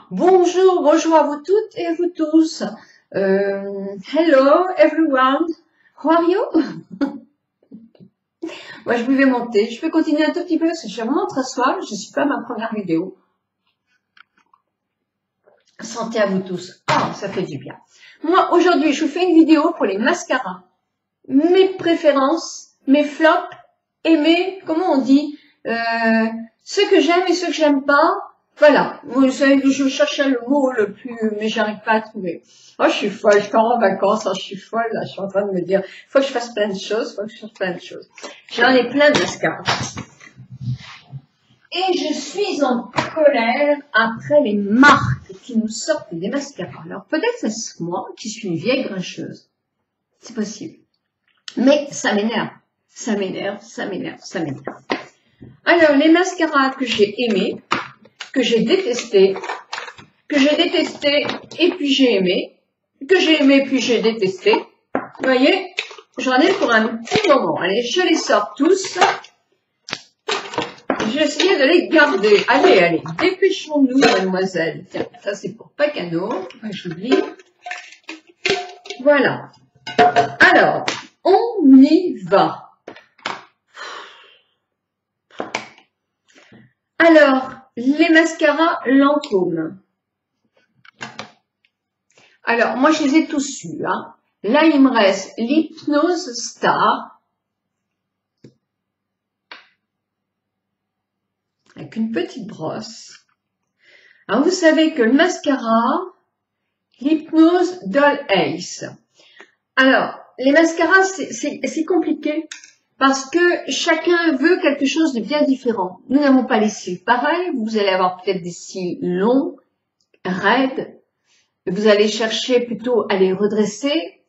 Bonjour, bonjour à vous toutes et à vous tous. Hello everyone, how are you? Moi je vais monter, je vais continuer un tout petit peu parce que je suis vraiment très soif, je suis pas à ma première vidéo. Santé à vous tous, ça fait du bien. Moi aujourd'hui je vous fais une vidéo pour les mascaras, mes préférences, mes flops et mes, comment on dit, ceux que j'aime et ceux que j'aime pas. Voilà, vous savez que je cherchais le mot le plus, mais j'arrive pas à trouver. Oh, je suis folle, je pars en vacances, je suis folle, là, je suis en train de me dire, faut que je fasse plein de choses, faut que je fasse plein de choses. J'en ai plein de mascaras. Et je suis en colère après les marques qui nous sortent des mascaras. Alors peut-être c'est moi qui suis une vieille grincheuse. C'est possible. Mais ça m'énerve. Ça m'énerve, ça m'énerve, ça m'énerve. Alors, les mascaras que j'ai aimés, que j'ai détesté et puis j'ai aimé, que j'ai aimé puis j'ai détesté. Vous voyez, j'en ai pour un petit moment. Allez, je les sors tous. Je vais essayer de les garder. Allez, allez, dépêchons-nous, mademoiselle. Tiens, ça c'est pour Pacano. J'oublie. Voilà. Alors, on y va. Alors, les mascaras Lancôme. Alors, moi, je les ai tous eus. Hein. Là, il me reste l'Hypnose Star. Avec une petite brosse. Alors, vous savez que le mascara, l'Hypnose Doll Ace. Alors, les mascaras, c'est compliqué. Parce que chacun veut quelque chose de bien différent. Nous n'avons pas les cils pareils. Vous allez avoir peut-être des cils longs, raides. Vous allez chercher plutôt à les redresser.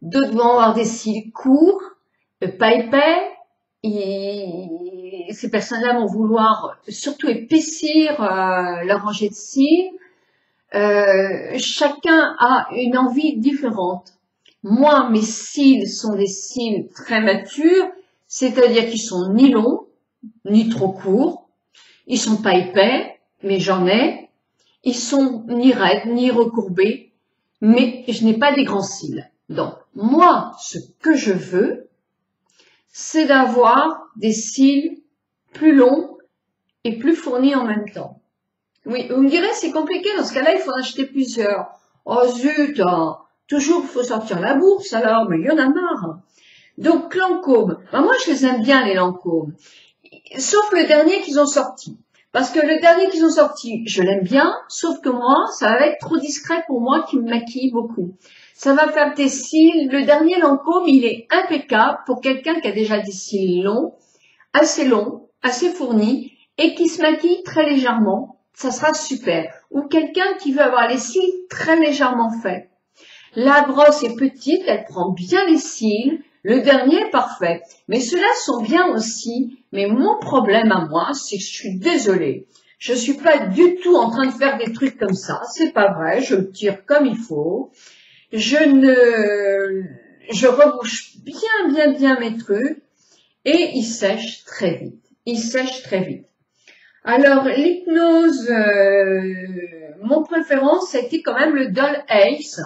D'autres vont avoir des cils courts, pas épais. Et ces personnes-là vont vouloir surtout épaissir leur rangée de cils. Chacun a une envie différente. Moi, mes cils sont des cils très matures. C'est-à-dire qu'ils sont ni longs, ni trop courts. Ils sont pas épais, mais j'en ai. Ils sont ni raides, ni recourbés, mais je n'ai pas des grands cils. Donc, moi, ce que je veux, c'est d'avoir des cils plus longs et plus fournis en même temps. Oui, vous me direz, c'est compliqué. Dans ce cas-là, il faut en acheter plusieurs. Oh zut, hein. Toujours, il faut sortir la bourse alors, mais il y en a marre. Donc, Lancôme, moi je les aime bien les Lancôme, sauf le dernier qu'ils ont sorti. Parce que le dernier qu'ils ont sorti, je l'aime bien, sauf que moi, ça va être trop discret pour moi qui me maquille beaucoup. Ça va faire des cils, le dernier Lancôme, il est impeccable pour quelqu'un qui a déjà des cils longs, assez fournis, et qui se maquille très légèrement, ça sera super. Ou quelqu'un qui veut avoir les cils très légèrement faits. La brosse est petite, elle prend bien les cils. Le dernier est parfait. Mais ceux-là sont bien aussi. Mais mon problème à moi, c'est que je suis désolée. Je suis pas du tout en train de faire des trucs comme ça. C'est pas vrai. Je le tire comme il faut. Je rebouche bien mes trucs. Et ils sèchent très vite. Ils sèchent très vite. Alors, l'hypnose, mon préférence, c'était quand même le Doll Ace.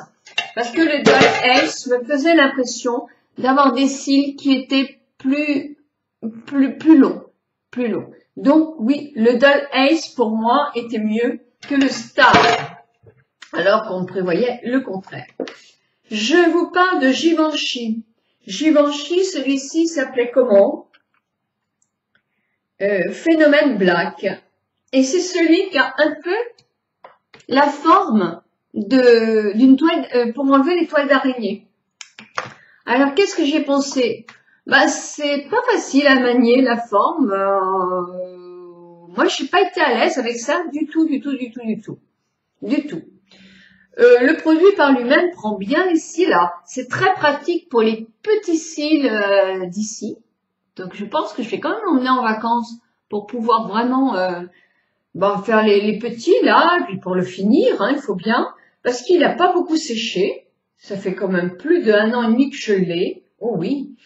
Parce que le Doll Ace me faisait l'impression d'avoir des cils qui étaient plus longs. Donc oui, le Doll Ace pour moi était mieux que le Star. Alors qu'on prévoyait le contraire. Je vous parle de Givenchy. Givenchy, celui-ci s'appelait comment? Phénomène Black. Et c'est celui qui a un peu la forme d'une toile, pour enlever les toiles d'araignée. Alors, qu'est-ce que j'ai pensé? C'est pas facile à manier la forme. Moi, je n'ai pas été à l'aise avec ça du tout. Le produit par lui-même prend bien les cils là. C'est très pratique pour les petits cils d'ici. Donc, je pense que je vais quand même emmener en vacances pour pouvoir vraiment faire les petits là, puis pour le finir, hein, il faut bien, parce qu'il n'a pas beaucoup séché. Ça fait quand même plus d'1 an et demi que je l'ai. Oh oui.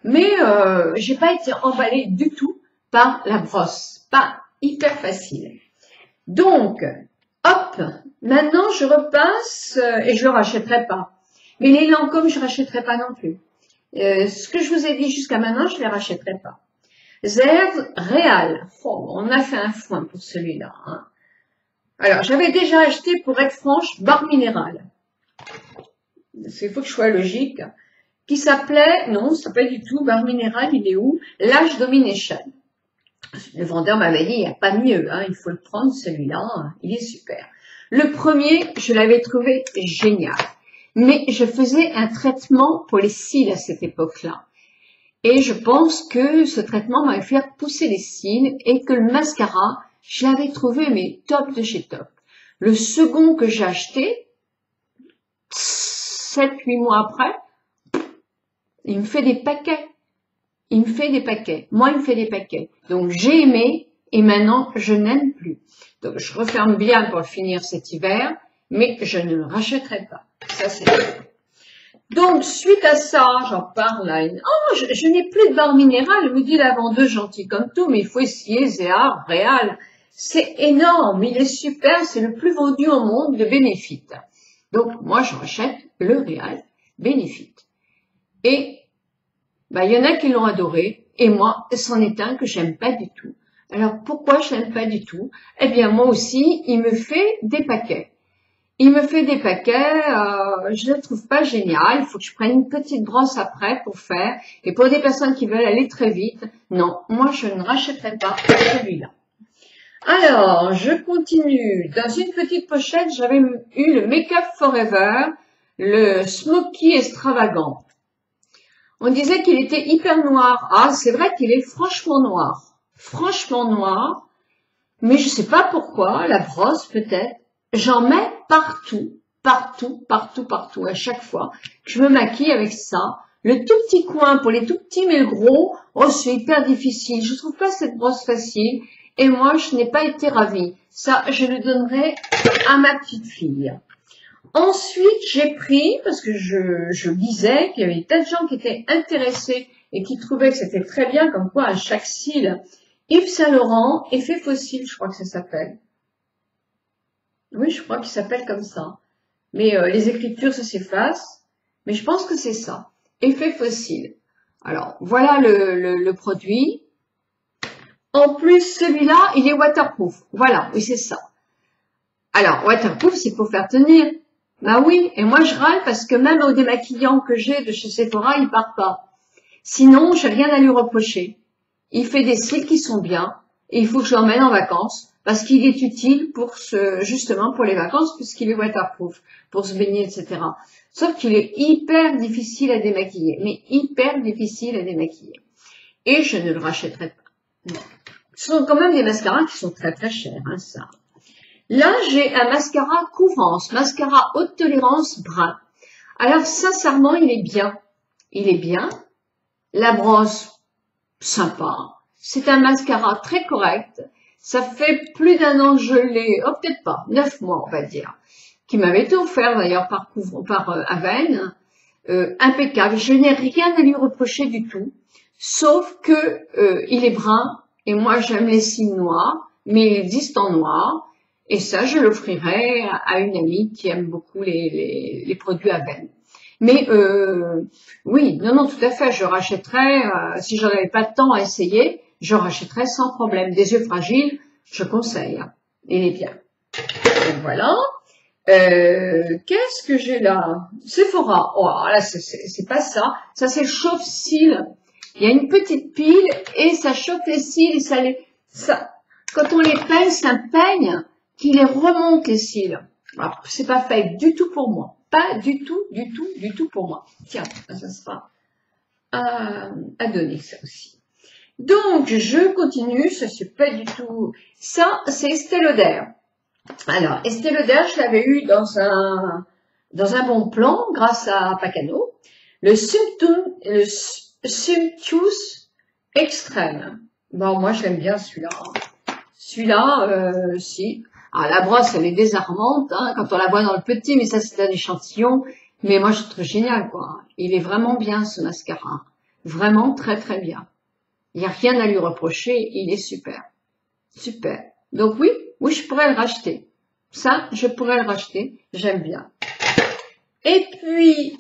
Mais j'ai pas été emballée du tout par la brosse. Pas hyper facile. Donc, hop, Maintenant, je repasse et je le rachèterai pas. Mais les Lancôme, je rachèterai pas non plus. Ce que je vous ai dit jusqu'à maintenant, je les rachèterai pas. Zerve Réal. Oh, on a fait un foin pour celui-là. Hein. Alors, j'avais déjà acheté, pour être franche, Barre Minérale. Il faut que je sois logique. Qui s'appelait, non, ça s'appelle du tout, Barre Minérale, il est où? Lash Domination. Le vendeur m'avait dit, il n'y a pas mieux, hein, il faut le prendre, celui-là, il est super. Le premier, je l'avais trouvé génial. Mais je faisais un traitement pour les cils à cette époque-là. Et je pense que ce traitement m'avait fait pousser les cils et que le mascara, je l'avais trouvé, mais top de chez top. Le second que j'ai acheté, 7-8 mois après, il me fait des paquets. Il me fait des paquets. Moi, il me fait des paquets. Donc, j'ai aimé et maintenant, je n'aime plus. Donc, je referme bien pour finir cet hiver, mais je ne le rachèterai pas. Ça, c'est sûr. Donc, suite à ça, j'en parle là. Oh, je n'ai plus de barre minérale. Me dit la vendeuse gentil comme tout, mais il faut essayer Zéar, Réal. C'est énorme. Il est super. C'est le plus vendu au monde de Benefit. Donc, moi, je rachète le Réal Benefit. Et, il y en a qui l'ont adoré. Et moi, c'en est un que j'aime pas du tout. Alors, pourquoi je n'aime pas du tout? Eh bien, moi aussi, il me fait des paquets. Il me fait des paquets, je ne le trouve pas génial, il faut que je prenne une petite brosse après pour faire. Et pour des personnes qui veulent aller très vite, non, moi je ne rachèterai pas celui-là. Alors, je continue. Dans une petite pochette, j'avais eu le Make Up Forever, le Smoky Extravagant. On disait qu'il était hyper noir. Ah, c'est vrai qu'il est franchement noir. Franchement noir. Mais je ne sais pas pourquoi, la brosse peut-être. J'en mets partout, partout, partout, partout, à chaque fois que je me maquille avec ça. Le tout petit coin pour les tout petits, mais le gros, oh, c'est hyper difficile. Je trouve pas cette brosse facile. Et moi, je n'ai pas été ravie. Ça, je le donnerai à ma petite fille. Ensuite, j'ai pris, parce que je lisais qu'il y avait tas de gens qui étaient intéressés et qui trouvaient que c'était très bien, comme quoi à chaque cil, Yves Saint Laurent, effet fossile, je crois que ça s'appelle. Oui, je crois qu'il s'appelle comme ça. Mais les écritures, ça s'efface. Mais je pense que c'est ça. Effet fossile. Alors, voilà le produit. En plus, celui-là, il est waterproof. Voilà, oui, c'est ça. Alors, waterproof, c'est pour faire tenir. Bah oui, et moi, je râle parce que même au démaquillant que j'ai de chez Sephora, il part pas. Sinon, j'ai rien à lui reprocher. Il fait des cils qui sont bien et il faut que je l'emmène en vacances. Parce qu'il est utile pour justement pour les vacances, puisqu'il est waterproof, pour se baigner, etc. Sauf qu'il est hyper difficile à démaquiller, mais hyper difficile à démaquiller. Et je ne le rachèterai pas. Non. Ce sont quand même des mascaras qui sont très très chers, hein, ça. Là, j'ai un mascara couvrance, mascara haute tolérance brun. Alors, sincèrement, il est bien. Il est bien. La brosse, sympa. C'est un mascara très correct. Ça fait plus d'un an que je l'ai, oh peut-être pas, 9 mois on va dire, qui m'avait été offert d'ailleurs par Aven, impeccable. Je n'ai rien à lui reprocher du tout, sauf que il est brun et moi j'aime les cils noirs, mais il existe en noir et ça je l'offrirai à une amie qui aime beaucoup les produits Aven. Mais oui, non, tout à fait, je rachèterais, si j'en avais pas de temps à essayer, je rachèterais sans problème. Des yeux fragiles, je conseille. Il est bien. Donc voilà. Qu'est-ce que j'ai là? Sephora. Oh, là, c'est pas ça. Ça, c'est le chauffe-cils. Il y a une petite pile et ça chauffe les cils et quand on les peigne, ça peigne qui les remonte les cils. Alors, c'est pas fait du tout pour moi. Pas du tout, du tout, du tout pour moi. Tiens, ça sera à donner ça aussi. Donc, je continue, ça c'est pas du tout... Ça, c'est Estée Lauder. Alors, Estée Lauder, je l'avais eu dans un bon plan, grâce à Pacano. Le Sumptuous Extreme. Bon, moi, j'aime bien celui-là. Celui-là, si. Ah, la brosse, elle est désarmante, hein, quand on la voit dans le petit, mais ça, c'est un échantillon. Mais moi, je trouve génial, quoi. Il est vraiment bien, ce mascara. Vraiment très, très bien. Il n'y a rien à lui reprocher, il est super. Super. Donc oui, je pourrais le racheter. Ça, je pourrais le racheter. J'aime bien. Et puis,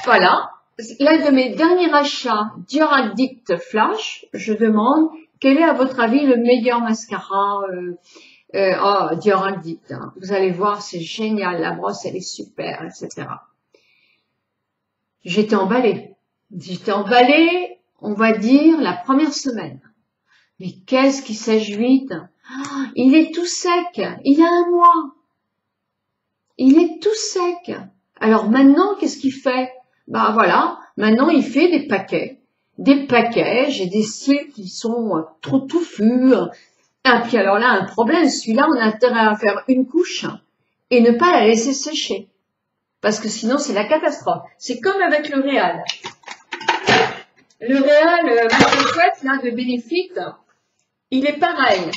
voilà. L'un de mes derniers achats, Dior Addict Flash, je demande quel est à votre avis le meilleur mascara Dior Addict. Hein. Vous allez voir, c'est génial. La brosse, elle est super, etc. J'étais emballée. J'étais emballée, on va dire, la première semaine. Mais qu'est-ce qui sèche vite? Ah, il est tout sec. Il y a un mois. Il est tout sec. Alors maintenant, qu'est-ce qu'il fait? Bah voilà, maintenant il fait des paquets. Des paquets, j'ai des cils qui sont trop touffus. Et puis alors là, un problème, celui-là, on a intérêt à faire une couche et ne pas la laisser sécher. Parce que sinon, c'est la catastrophe. C'est comme avec le Réal. Le Réal, chouette, là, de Benefit, il est pareil.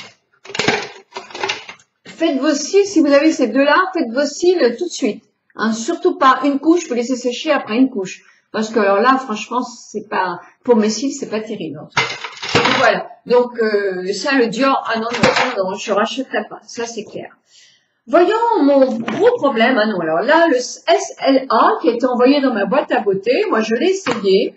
Faites vos cils, si vous avez ces deux-là, faites vos cils tout de suite. Hein, surtout pas une couche, vous laissez sécher après une couche. Parce que alors là, franchement, c'est pas, pour mes cils, c'est pas terrible. Voilà. Donc, ça, le Dior, ah non, non, je rachèterai pas. Ça, c'est clair. Voyons mon gros problème. Ah non, alors là, le SLA qui a été envoyé dans ma boîte à beauté, moi, je l'ai essayé.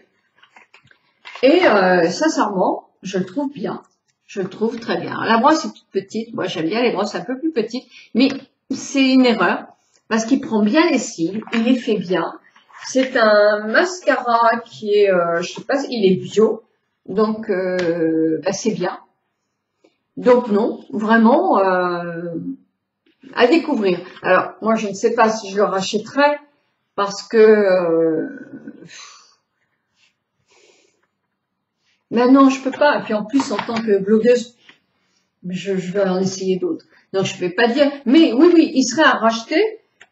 Et sincèrement, je le trouve bien. Je le trouve très bien. La brosse est toute petite. Moi, j'aime bien les brosses un peu plus petites. Mais c'est une erreur. Parce qu'il prend bien les cils. Il les fait bien. C'est un mascara qui est, je sais pas, il est bio. Donc, bah, c'est bien. Donc, non. Vraiment, à découvrir. Alors, moi, je ne sais pas si je le rachèterai. Parce que... mais non, je peux pas. Et puis en plus, en tant que blogueuse, je vais en essayer d'autres. Donc je vais pas dire. Mais oui, oui, il serait à racheter.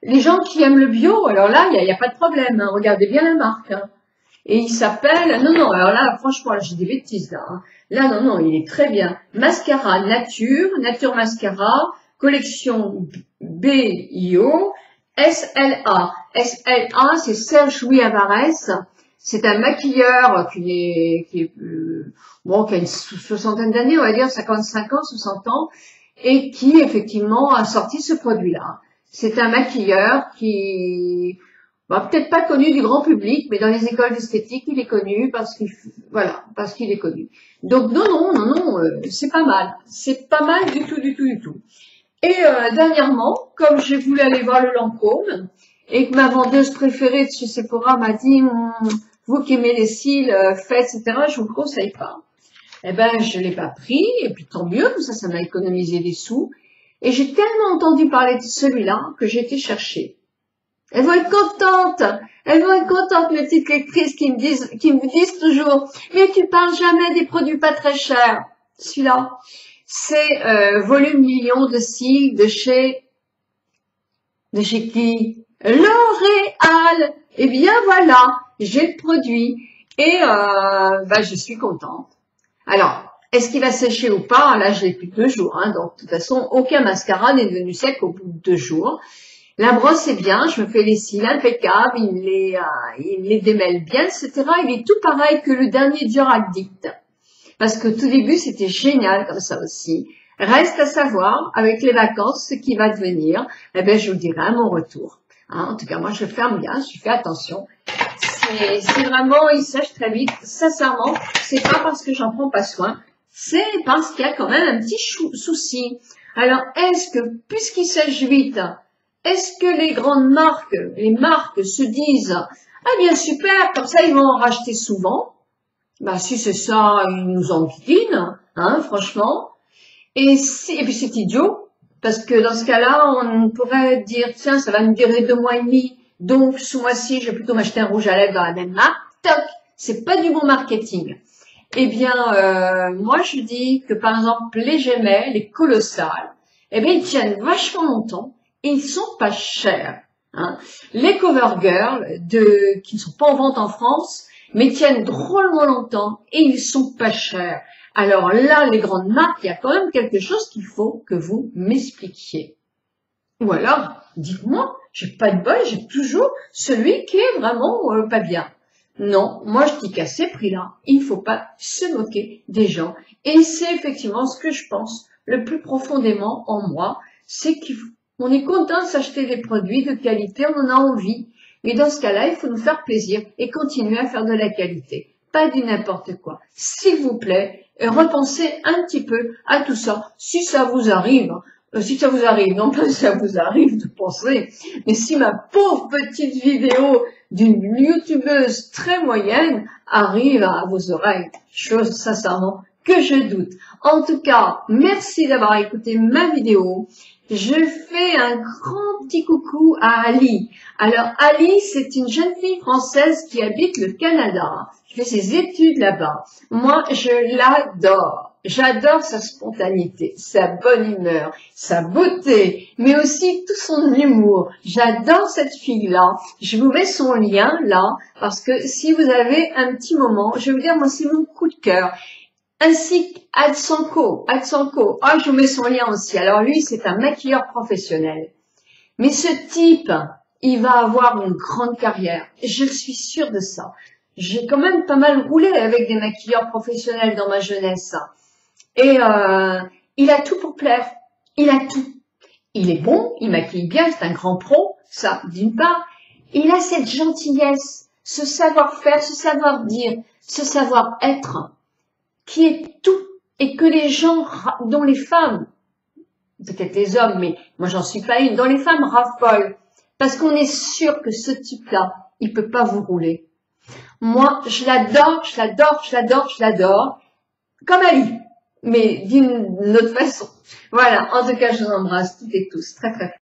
Les gens qui aiment le bio, alors là, il y a pas de problème. Hein. Regardez bien la marque. Hein. Et il s'appelle. Non, non. Alors là, franchement, là, j'ai des bêtises là. Hein. Là, non, non, il est très bien. Mascara Nature, Nature Mascara, collection BIO, SLA. SLA, c'est Serge Louis Alvarez. C'est un maquilleur qui a une soixantaine d'années, on va dire 55 ans, 60 ans, et qui effectivement a sorti ce produit-là. C'est un maquilleur qui, peut-être pas connu du grand public, mais dans les écoles d'esthétique, il est connu parce qu'il est connu. Donc non, c'est pas mal. C'est pas mal du tout, du tout, du tout. Et dernièrement, comme j'ai voulu aller voir le Lancôme, et que ma vendeuse préférée de chez Sephora m'a dit vous qui aimez les cils, faites, etc., je vous le conseille pas. Eh ben, je l'ai pas pris, et puis tant mieux, comme ça m'a économisé des sous. Et j'ai tellement entendu parler de celui-là que j'ai été chercher. Elles vont être contentes. Elles vont être contentes, mes petites lectrices qui me disent toujours, mais tu parles jamais des produits pas très chers. Celui-là, c'est volume million de cils de chez qui? L'Oréal. Eh bien voilà, j'ai le produit et je suis contente. Alors, est-ce qu'il va sécher ou pas? Là, je l'ai plus que 2 jours. Hein, donc, de toute façon, aucun mascara n'est devenu sec au bout de 2 jours. La brosse est bien, je me fais les cils impeccables, il les démêle bien, etc. Il est tout pareil que le dernier Dior Addict. Parce que tout début, c'était génial comme ça aussi. Reste à savoir, avec les vacances, ce qui va devenir. Eh bien, je vous dirai à mon retour. Hein, en tout cas, moi, je ferme bien, je fais attention. Si vraiment il sèche très vite, sincèrement, c'est pas parce que j'en prends pas soin, c'est parce qu'il y a quand même un petit souci. Alors, est-ce que, puisqu'il sèche vite, est-ce que les grandes marques, les marques se disent, ah bien super, comme ça ils vont en racheter souvent? Bah si c'est ça, ils nous enquiquinent, hein, franchement. Et puis c'est idiot, parce que dans ce cas-là, on pourrait dire, tiens, ça va me durer 2 mois et demi, donc ce mois-ci, je vais plutôt m'acheter un rouge à lèvres dans la même marque. Toc, c'est pas du bon marketing. Eh bien, moi je dis que par exemple, les Gemelles, les Colossales, eh bien ils tiennent vachement longtemps et ils sont pas chers. Hein. Les CoverGirl, qui ne sont pas en vente en France, mais tiennent drôlement longtemps et ils sont pas chers. Alors là, les grandes marques, il y a quand même quelque chose qu'il faut que vous m'expliquiez. Ou alors, dites-moi, j'ai pas de bol, j'ai toujours celui qui est vraiment pas bien. Non, moi je dis qu'à ces prix-là, il ne faut pas se moquer des gens. Et c'est effectivement ce que je pense le plus profondément en moi, c'est qu'il On est content de s'acheter des produits de qualité, on en a envie. Mais dans ce cas-là, il faut nous faire plaisir et continuer à faire de la qualité. Pas du n'importe quoi. S'il vous plaît, repensez un petit peu à tout ça. Si ça vous arrive, non pas si ça vous arrive de penser, mais si ma pauvre petite vidéo d'une youtubeuse très moyenne arrive à vos oreilles, chose sincèrement que je doute. En tout cas, merci d'avoir écouté ma vidéo. Je fais un grand petit coucou à Ali. Alors Ali, c'est une jeune fille française qui habite le Canada. Je fais ses études là-bas. Moi, je l'adore. J'adore sa spontanéité, sa bonne humeur, sa beauté, mais aussi tout son humour. J'adore cette fille-là. Je vous mets son lien là, parce que si vous avez un petit moment, je vais vous dire, moi, c'est mon coup de cœur. Ainsi qu'Adsanko. Ah, je vous mets son lien aussi. Alors lui, c'est un maquilleur professionnel. Mais ce type, il va avoir une grande carrière. Je suis sûre de ça. J'ai quand même pas mal roulé avec des maquilleurs professionnels dans ma jeunesse. Et il a tout pour plaire. Il a tout. Il est bon, il maquille bien, c'est un grand pro, ça d'une part. Il a cette gentillesse, ce savoir-faire, ce savoir-dire, ce savoir-être, qui est tout, et que les gens, dont les femmes, peut-être les hommes, mais moi j'en suis pas une, dont les femmes raffolent, parce qu'on est sûr que ce type-là, il peut pas vous rouler. Moi, je l'adore, comme Ali, mais d'une autre façon. Voilà, en tout cas, je vous embrasse toutes et tous, très très fort.